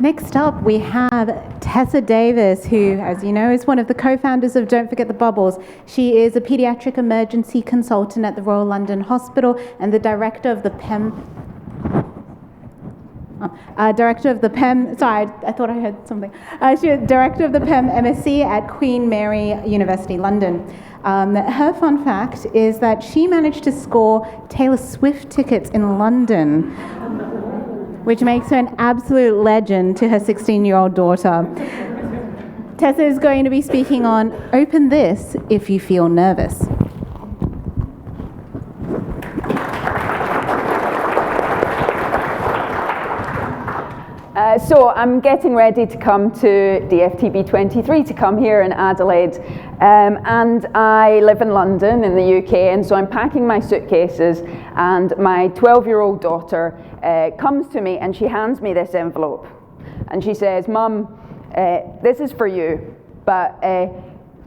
Next up, we have Tessa Davis, who, as you know, is one of the co-founders of Don't Forget the Bubbles. She is a paediatric emergency consultant at the Royal London Hospital and the director of the PEM. Sorry, I thought I heard something. She is director of the PEM MSc at Queen Mary University, London. Her fun fact is that she managed to score Taylor Swift tickets in London, which makes her an absolute legend to her 16-year-old daughter. Tessa is going to be speaking on Open This If You Feel Nervous. So I'm getting ready to come to DFTB 23 to come here in Adelaide, and I live in London in the UK, and so I'm packing my suitcases, and my 12-year-old daughter comes to me and she hands me this envelope, and she says, "Mum, this is for you, but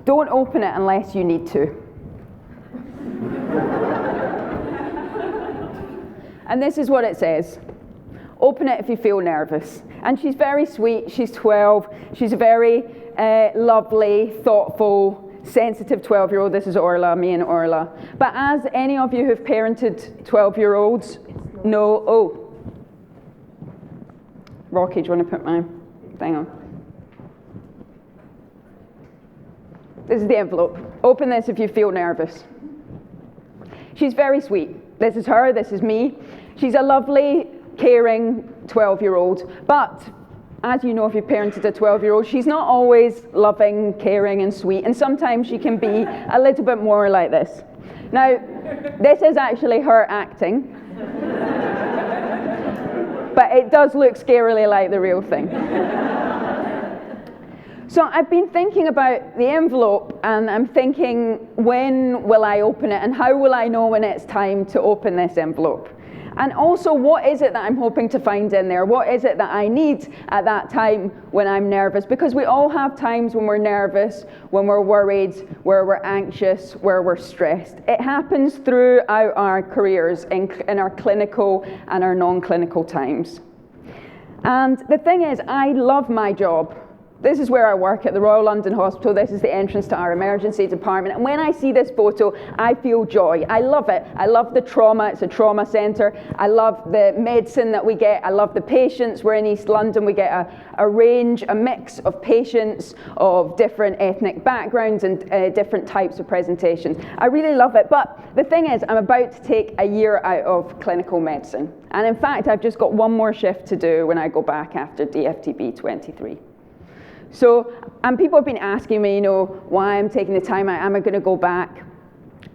don't open it unless you need to." And this is what it says: "Open it if you feel nervous." And she's very sweet, she's 12, she's a very lovely, thoughtful, sensitive 12-year-old. This is Orla, me and Orla. But as any of you who've parented 12-year-olds know, Rocky, do you want to put my thing on? This is the envelope. Open this if you feel nervous. She's very sweet. This is her, this is me. She's a lovely, caring 12-year-old, but as you know, if you've parented a 12-year-old, she's not always loving, caring, and sweet, and sometimes she can be a little bit more like this. Now, this is actually her acting, but it does look scarily like the real thing. So I've been thinking about the envelope, and I'm thinking, when will I open it, and how will I know when it's time to open this envelope? And also, what is it that I'm hoping to find in there? What is it that I need at that time when I'm nervous? Because we all have times when we're nervous, when we're worried, where we're anxious, where we're stressed. It happens throughout our careers in our clinical and our non-clinical times. And the thing is, I love my job. This is where I work at the Royal London Hospital. This is the entrance to our emergency department. And when I see this photo, I feel joy. I love it. I love the trauma. It's a trauma centre. I love the medicine that we get. I love the patients. We're in East London. We get a range, a mix of patients of different ethnic backgrounds and different types of presentations. I really love it. But the thing is, I'm about to take a year out of clinical medicine. And in fact, I've just got one more shift to do when I go back after DFTB 23. So, and people have been asking me, why I'm taking the time out, am I going to go back?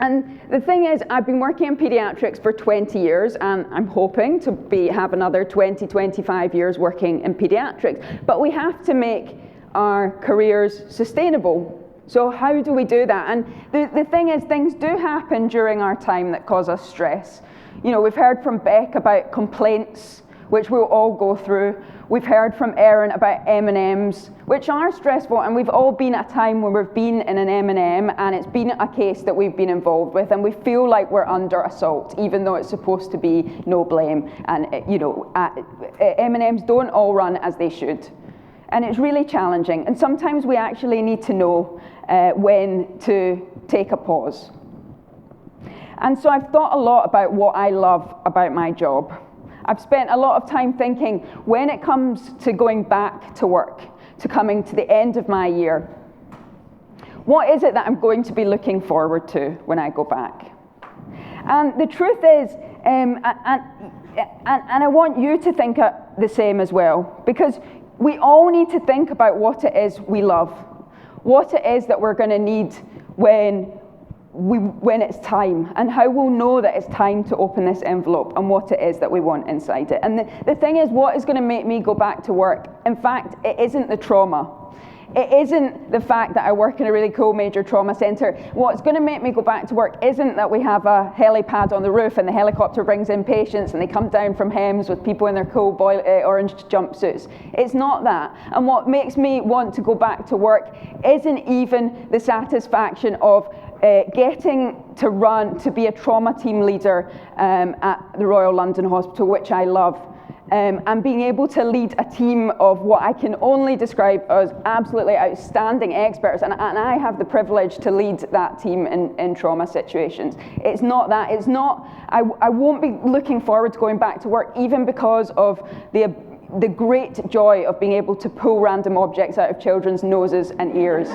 And the thing is, I've been working in pediatrics for 20 years, and I'm hoping to have another 20, 25 years working in pediatrics. But we have to make our careers sustainable. So how do we do that? And the thing is, things do happen during our time that cause us stress. We've heard from Beck about complaints, which we'll all go through. We've heard from Erin about M&Ms, which are stressful, and we've all been at a time when we've been in an M&M and it's been a case that we've been involved with, and we feel like we're under assault, even though it's supposed to be no blame. And M&Ms don't all run as they should. And it's really challenging, and sometimes we actually need to know when to take a pause. And so I've thought a lot about what I love about my job. I've spent a lot of time thinking, when it comes to going back to work, to coming to the end of my year, what is it that I'm going to be looking forward to when I go back? And the truth is, and I want you to think the same as well, because we all need to think about what it is we love, what it is that we're going to need when it's time, and how we'll know that it's time to open this envelope and what it is that we want inside it. And the thing is, what is going to make me go back to work? In fact, it isn't the trauma. It isn't the fact that I work in a really cool major trauma centre. What's going to make me go back to work isn't that we have a helipad on the roof and the helicopter brings in patients and they come down from Hems with people in their cool orange jumpsuits. It's not that. And what makes me want to go back to work isn't even the satisfaction of getting to be a trauma team leader at the Royal London Hospital, which I love. and being able to lead a team of what I can only describe as absolutely outstanding experts, and I have the privilege to lead that team in trauma situations. It's not that, I won't be looking forward to going back to work, even because of the great joy of being able to pull random objects out of children's noses and ears.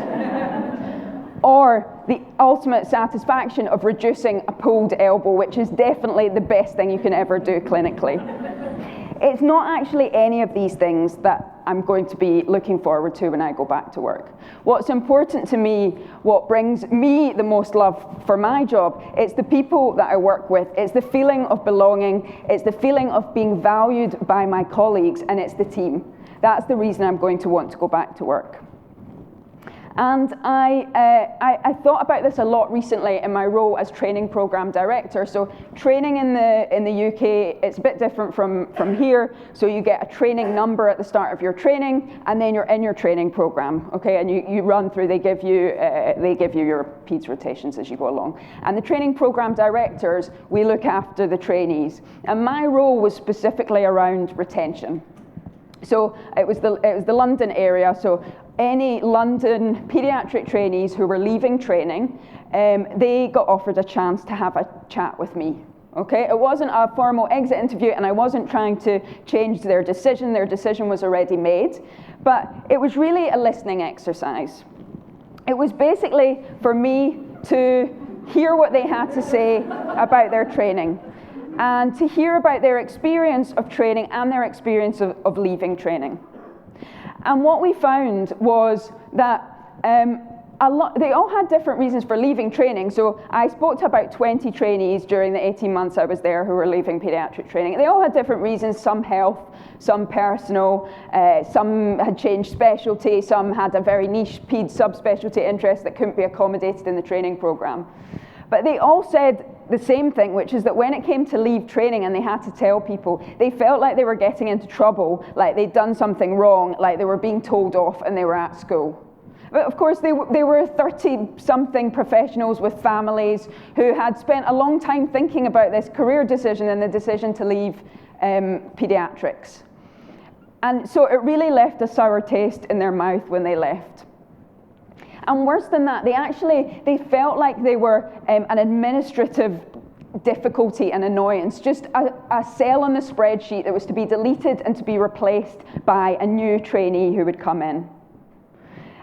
Or the ultimate satisfaction of reducing a pulled elbow, which is definitely the best thing you can ever do clinically. It's not actually any of these things that I'm going to be looking forward to when I go back to work. What's important to me, what brings me the most love for my job, it's the people that I work with, it's the feeling of belonging, it's the feeling of being valued by my colleagues, and it's the team. That's the reason I'm going to want to go back to work. And I thought about this a lot recently in my role as training program director. So training in the UK, it's a bit different from here. So you get a training number at the start of your training, and then you're in your training program, okay? And you run through. They give you your PEDS rotations as you go along. And the training program directors, we look after the trainees. And my role was specifically around retention. So it was the London area. So any London paediatric trainees who were leaving training, they got offered a chance to have a chat with me. Okay, it wasn't a formal exit interview, and I wasn't trying to change their decision. Their decision was already made, but it was really a listening exercise. It was basically for me to hear what they had to say about their training, and to hear about their experience of training and their experience of leaving training. And what we found was that they all had different reasons for leaving training. So I spoke to about 20 trainees during the 18 months I was there who were leaving paediatric training. They all had different reasons, some health, some personal, some had changed specialty, some had a very niche PED subspecialty interest that couldn't be accommodated in the training program. But they all said the same thing, which is that when it came to leave training and they had to tell people, they felt like they were getting into trouble, like they'd done something wrong, like they were being told off and they were at school. But of course, they were 30-something professionals with families who had spent a long time thinking about this career decision and the decision to leave paediatrics. And so it really left a sour taste in their mouth when they left. And worse than that, they felt like they were an administrative difficulty and annoyance, just a cell on the spreadsheet that was to be deleted and to be replaced by a new trainee who would come in.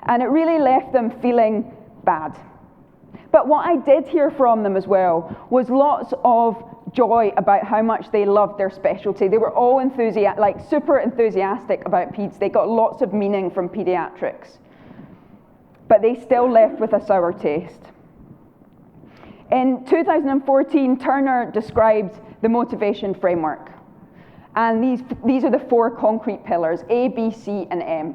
And it really left them feeling bad. But what I did hear from them as well was lots of joy about how much they loved their specialty. They were all super enthusiastic about PEDS. They got lots of meaning from paediatrics. But they still left with a sour taste. In 2014, Turner described the motivation framework. And these are the 4 concrete pillars, A, B, C, and M.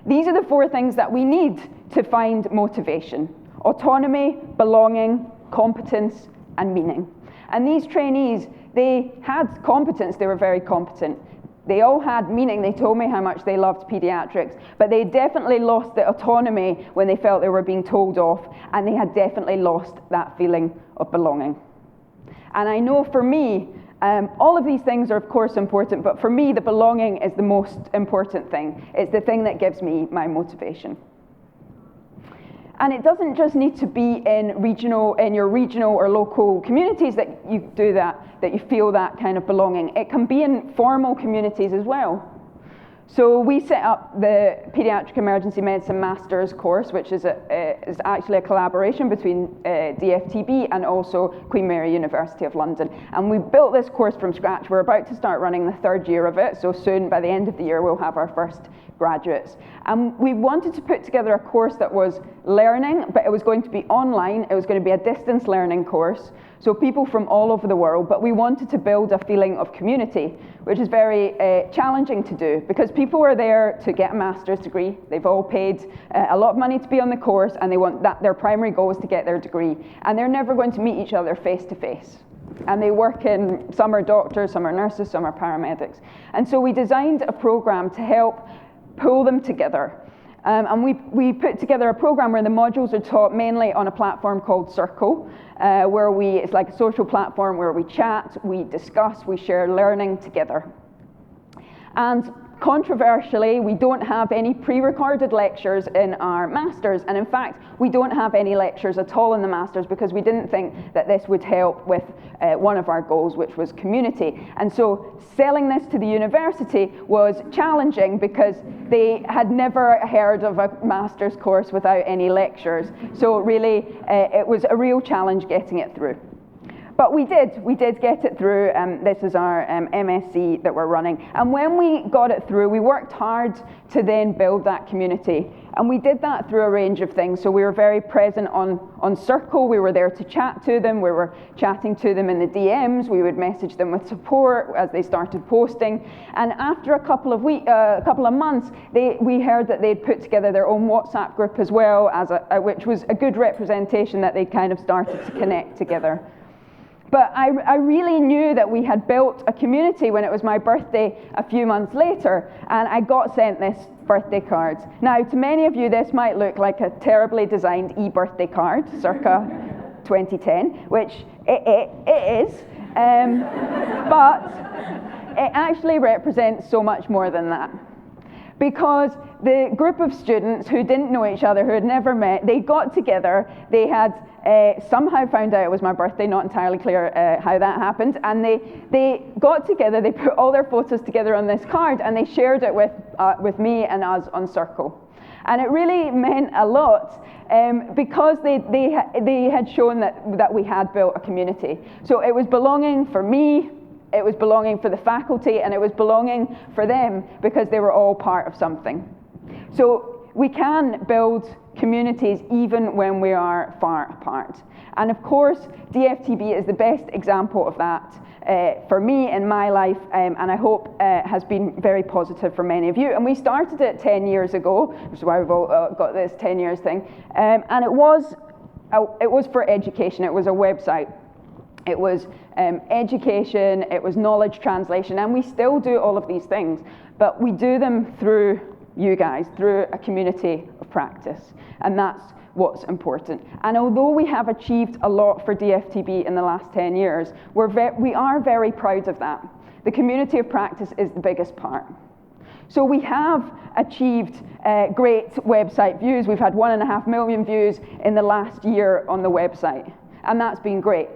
These are the 4 things that we need to find motivation: autonomy, belonging, competence, and meaning. And these trainees, they had competence, they were very competent. They all had meaning. They told me how much they loved paediatrics, but they definitely lost the autonomy when they felt they were being told off, and they had definitely lost that feeling of belonging. And I know for me, all of these things are of course important, but for me the belonging is the most important thing. It's the thing that gives me my motivation. And it doesn't just need to be in your regional or local communities that you do that you feel that kind of belonging. It can be in formal communities as well. So we set up the Pediatric Emergency Medicine Masters course, which is actually a collaboration between DFTB and also Queen Mary University of London. And we built this course from scratch. We're about to start running the 3rd year of it, so soon, by the end of the year, we'll have our first graduates. And we wanted to put together a course that was learning, but it was going to be online. It was going to be a distance learning course, so people from all over the world, but we wanted to build a feeling of community, which is very challenging to do, because people are there to get a master's degree. They've all paid a lot of money to be on the course, and they want that their primary goal is to get their degree, and they're never going to meet each other face to face. And they work in, some are doctors, some are nurses, some are paramedics. And so we designed a program to help pull them together. And we put together a program where the modules are taught mainly on a platform called Circle, where it's like a social platform where we chat, we discuss, we share learning together. And controversially, we don't have any pre-recorded lectures in our Masters, and in fact, we don't have any lectures at all in the Masters because we didn't think that this would help with one of our goals, which was community. And so selling this to the university was challenging because they had never heard of a Masters course without any lectures. So really, it was a real challenge getting it through. But we did get it through. This is our MSc that we're running. And when we got it through, we worked hard to then build that community. And we did that through a range of things. So we were very present on Circle. We were there to chat to them. We were chatting to them in the DMs. We would message them with support as they started posting. And after a couple of months, we heard that they'd put together their own WhatsApp group as well, which was a good representation that they kind of started to connect together. But I really knew that we had built a community when it was my birthday a few months later, and I got sent this birthday card. Now, to many of you, this might look like a terribly designed e-birthday card, circa 2010, which it is, but it actually represents so much more than that. Because the group of students who didn't know each other, who had never met, they got together, they had somehow found out it was my birthday, not entirely clear how that happened, and they got together, they put all their photos together on this card, and they shared it with me and us on Circle. And it really meant a lot because they had shown that we had built a community. So it was belonging for me, it was belonging for the faculty, and it was belonging for them because they were all part of something. So we can build communities even when we are far apart. And of course, DFTB is the best example of that for me in my life, and I hope has been very positive for many of you. And we started it 10 years ago, which is why we've all got this 10 years thing. And it was for education. It was a website. It was education, it was knowledge translation, and we still do all of these things, but we do them through you guys, through a community of practice, and that's what's important. And although we have achieved a lot for DFTB in the last 10 years, we are very proud of that. The community of practice is the biggest part. So we have achieved great website views. We've had 1.5 million views in the last year on the website, and that's been great.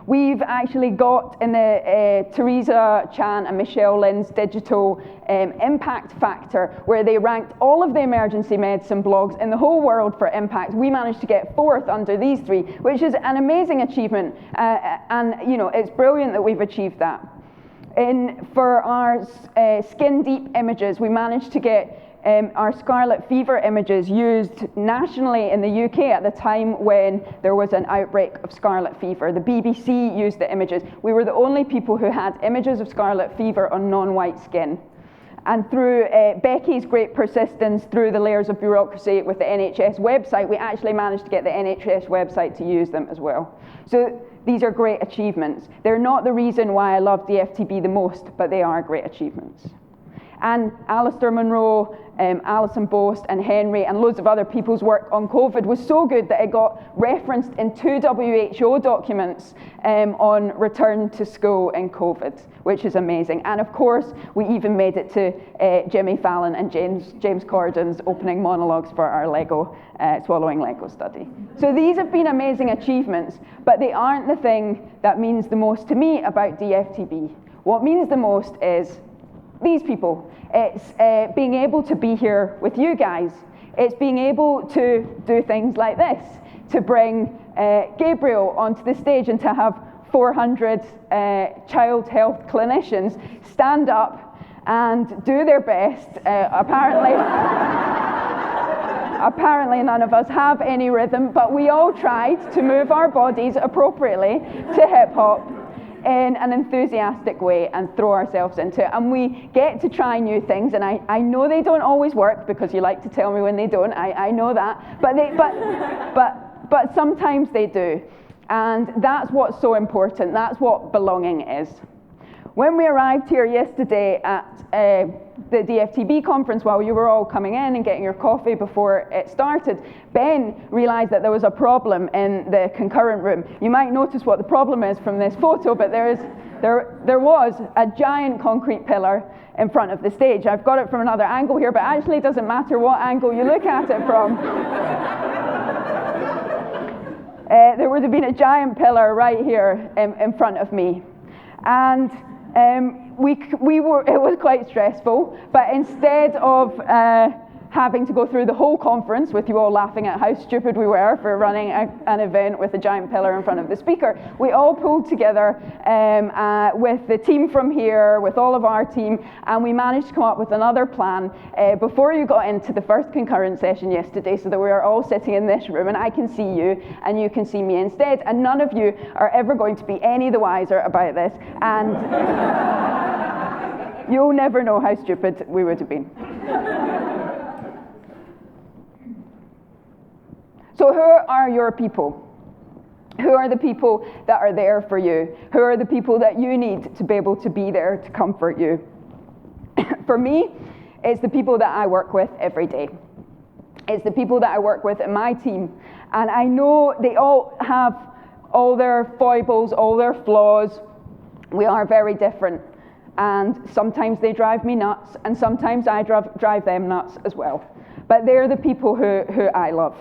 We've actually got in the Teresa Chan and Michelle Lin's digital impact factor, where they ranked all of the emergency medicine blogs in the whole world for impact. We managed to get 4th under these 3, which is an amazing achievement. And you know, it's brilliant that we've achieved that. For our skin deep images, we managed to get our scarlet fever images used nationally in the UK at the time when there was an outbreak of scarlet fever. The BBC used the images. We were the only people who had images of scarlet fever on non-white skin. And through Becky's great persistence through the layers of bureaucracy with the NHS website, we actually managed to get the NHS website to use them as well. So these are great achievements. They're not the reason why I love DFTB the most, but they are great achievements. And Alistair Munro, Alison Boast and Henry and loads of other people's work on COVID was so good that it got referenced in 2 WHO documents on return to school in COVID, which is amazing. And of course, we even made it to Jimmy Fallon and James Corden's opening monologues for our Swallowing Lego study. So these have been amazing achievements, but they aren't the thing that means the most to me about DFTB. What means the most is these people. It's being able to be here with you guys. It's being able to do things like this, to bring Gabriel onto the stage and to have 400 child health clinicians stand up and do their best. Apparently none of us have any rhythm, but we all tried to move our bodies appropriately to hip hop in an enthusiastic way and throw ourselves into it. And we get to try new things, and I know they don't always work because you like to tell me when they don't. I know that, but sometimes they do, and that's what's so important. That's what belonging is. When we arrived here yesterday at the DFTB conference, while you were all coming in and getting your coffee before it started, Ben realised that there was a problem in the concurrent room. You might notice what the problem is from this photo, but there was a giant concrete pillar in front of the stage. I've got it from another angle here, but actually it doesn't matter what angle you look at it from. There would have been a giant pillar right here in front of me. And it was quite stressful, but instead of having to go through the whole conference with you all laughing at how stupid we were for running an event with a giant pillar in front of the speaker, we all pulled together with the team from here, with all of our team, and we managed to come up with another plan before you got into the first concurrent session yesterday, so that we are all sitting in this room and I can see you and you can see me instead, and none of you are ever going to be any the wiser about this, and you'll never know how stupid we would have been. So who are your people? Who are the people that are there for you? Who are the people that you need to be able to be there to comfort you? For me, it's the people that I work with every day. It's the people that I work with in my team. And I know they all have all their foibles, all their flaws. We are very different. And sometimes they drive me nuts, and sometimes I drive them nuts as well. But they're the people who I love.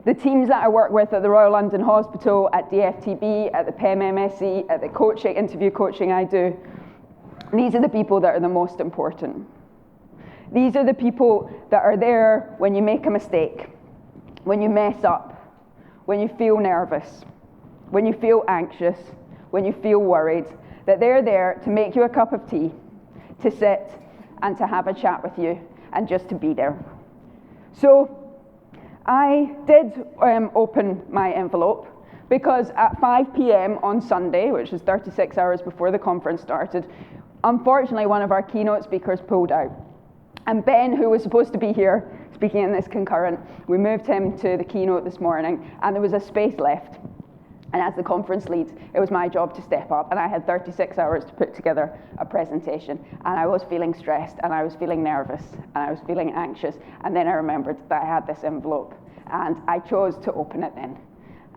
The teams that I work with at the Royal London Hospital, at DFTB, at the PEM MSc, at the interview coaching I do, these are the people that are the most important. These are the people that are there when you make a mistake, when you mess up, when you feel nervous, when you feel anxious, when you feel worried, that they're there to make you a cup of tea, to sit and to have a chat with you, and just to be there. So I did open my envelope because at 5 p.m. on Sunday, which is 36 hours before the conference started, unfortunately one of our keynote speakers pulled out. And Ben, who was supposed to be here speaking in this concurrent, we moved him to the keynote this morning, and there was a space left. And as the conference lead, it was my job to step up, and I had 36 hours to put together a presentation, and I was feeling stressed, and I was feeling nervous, and I was feeling anxious, and then I remembered that I had this envelope, and I chose to open it then.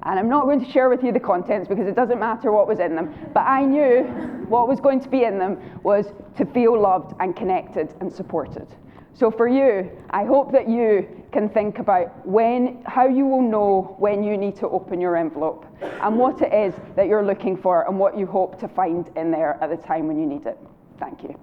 And I'm not going to share with you the contents because it doesn't matter what was in them, but I knew what was going to be in them was to feel loved and connected and supported. So for you, I hope that you can think about how you will know when you need to open your envelope and what it is that you're looking for and what you hope to find in there at the time when you need it. Thank you.